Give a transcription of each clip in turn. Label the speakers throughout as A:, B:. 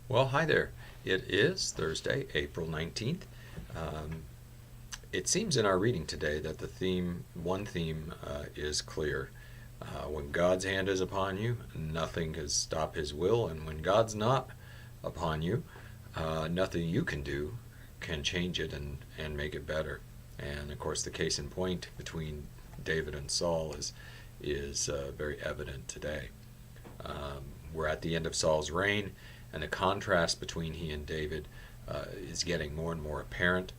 A: Well, hi there. It is Thursday, April 19th. Um, it seems in our reading today that one theme is clear. When God's hand is upon you, nothing can stop His will, and when God's not upon you, nothing you can do can change it and make it better. And of course, the case in point between David and Saul is very evident today. We're at the end of Saul's reign, and the contrast between he and David is getting more and more apparent.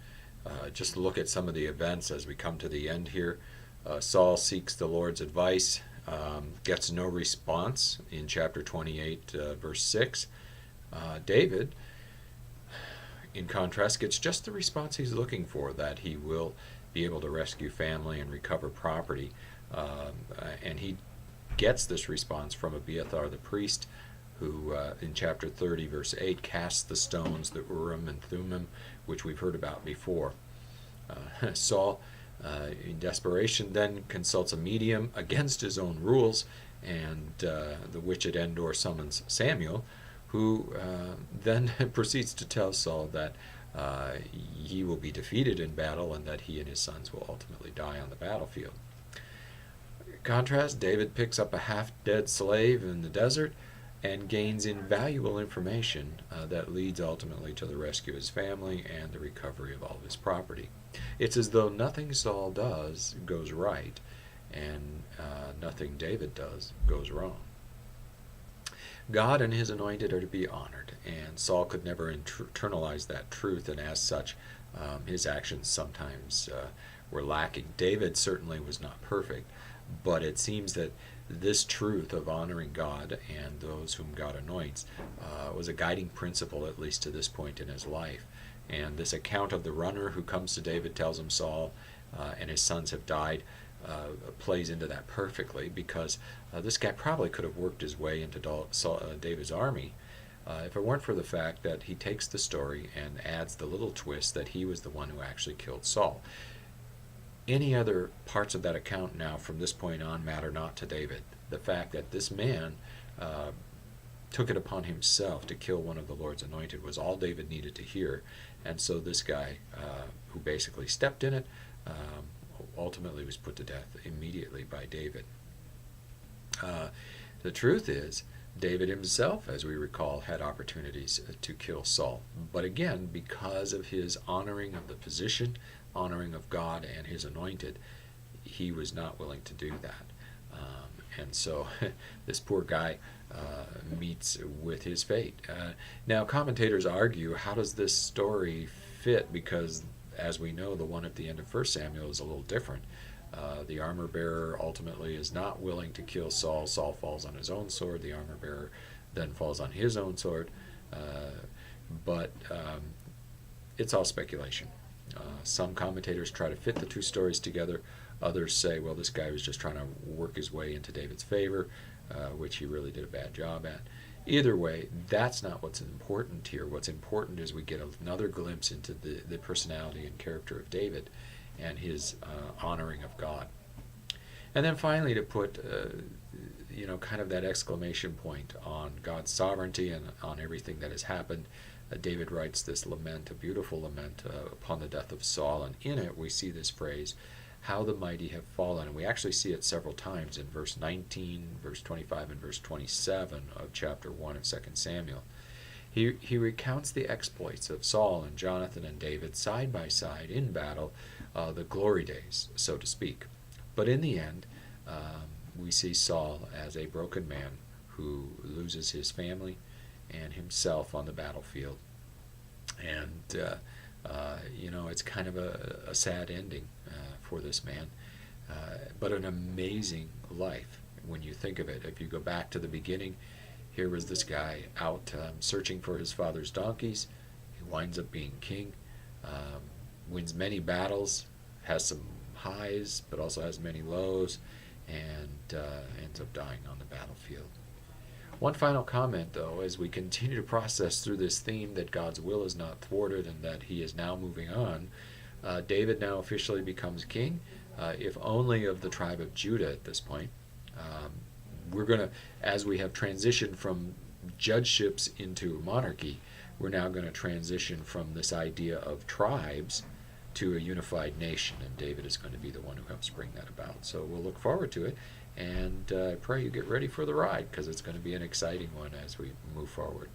A: Just look at some of the events as we come to the end here. Saul seeks the Lord's advice, gets no response in chapter 28, verse 6. David, in contrast, gets just the response he's looking for, that he will be able to rescue family and recover property. And he gets this response from Abiathar the priest, who in chapter 30, verse 8, casts the stones, the Urim and Thummim, which we've heard about before. Saul, in desperation, then consults a medium against his own rules, and the witch at Endor summons Samuel, who then proceeds to tell Saul that he will be defeated in battle and that he and his sons will ultimately die on the battlefield. Contrast, David picks up a half-dead slave in the desert and gains invaluable information that leads ultimately to the rescue of his family and the recovery of all of his property. It's as though nothing Saul does goes right, and nothing David does goes wrong. God and his anointed are to be honored, and Saul could never internalize that truth, and as such, his actions sometimes were lacking. David certainly was not perfect, but it seems that this truth of honoring God and those whom God anoints was a guiding principle, at least to this point in his life. And this account of the runner who comes to David, tells him Saul and his sons have died, plays into that perfectly, because this guy probably could have worked his way into David's army if it weren't for the fact that he takes the story and adds the little twist that he was the one who actually killed Saul. Any other parts of that account now from this point on matter not to David. The fact that this man took it upon himself to kill one of the Lord's anointed was all David needed to hear. And so this guy, who basically stepped in it, ultimately was put to death immediately by David. The truth is, David himself, as we recall, had opportunities to kill Saul. But again, because of his honoring of the position, honoring of God and his anointed, he was not willing to do that. And so this poor guy meets with his fate. Now, commentators argue, how does this story fit? Because, as we know, the one at the end of 1 Samuel is a little different. The armor bearer ultimately is not willing to kill Saul. Saul falls on his own sword. The armor bearer then falls on his own sword. But it's all speculation. Some commentators try to fit the two stories together. Others say, well, this guy was just trying to work his way into David's favor, which he really did a bad job at. Either way, that's not what's important here. What's important is we get another glimpse into the personality and character of David and his honoring of God. And then finally, to put kind of that exclamation point on God's sovereignty and on everything that has happened, David writes this lament, a beautiful lament upon the death of Saul, and in it we see this phrase, how the mighty have fallen. And we actually see it several times in verse 19, verse 25, and verse 27 of chapter 1 of 2 Samuel. He recounts the exploits of Saul and Jonathan and David side by side in battle, the glory days, so to speak. But in the end, we see Saul as a broken man who loses his family and himself on the battlefield. And, it's kind of a sad ending for this man, but an amazing life when you think of it. If you go back to the beginning, here was this guy out searching for his father's donkeys. He winds up being king, wins many battles, has some highs, but also has many lows, and ends up dying on the battlefield. One final comment, though, as we continue to process through this theme that God's will is not thwarted and that he is now moving on, David now officially becomes king, if only of the tribe of Judah at this point. We're going to, as we have transitioned from judgeships into monarchy, we're now going to transition from this idea of tribes to a unified nation, and David is going to be the one who helps bring that about. So we'll look forward to it, and I pray you get ready for the ride, because it's going to be an exciting one as we move forward.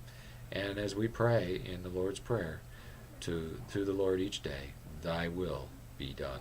A: And as we pray in the Lord's Prayer through the Lord each day, thy will be done.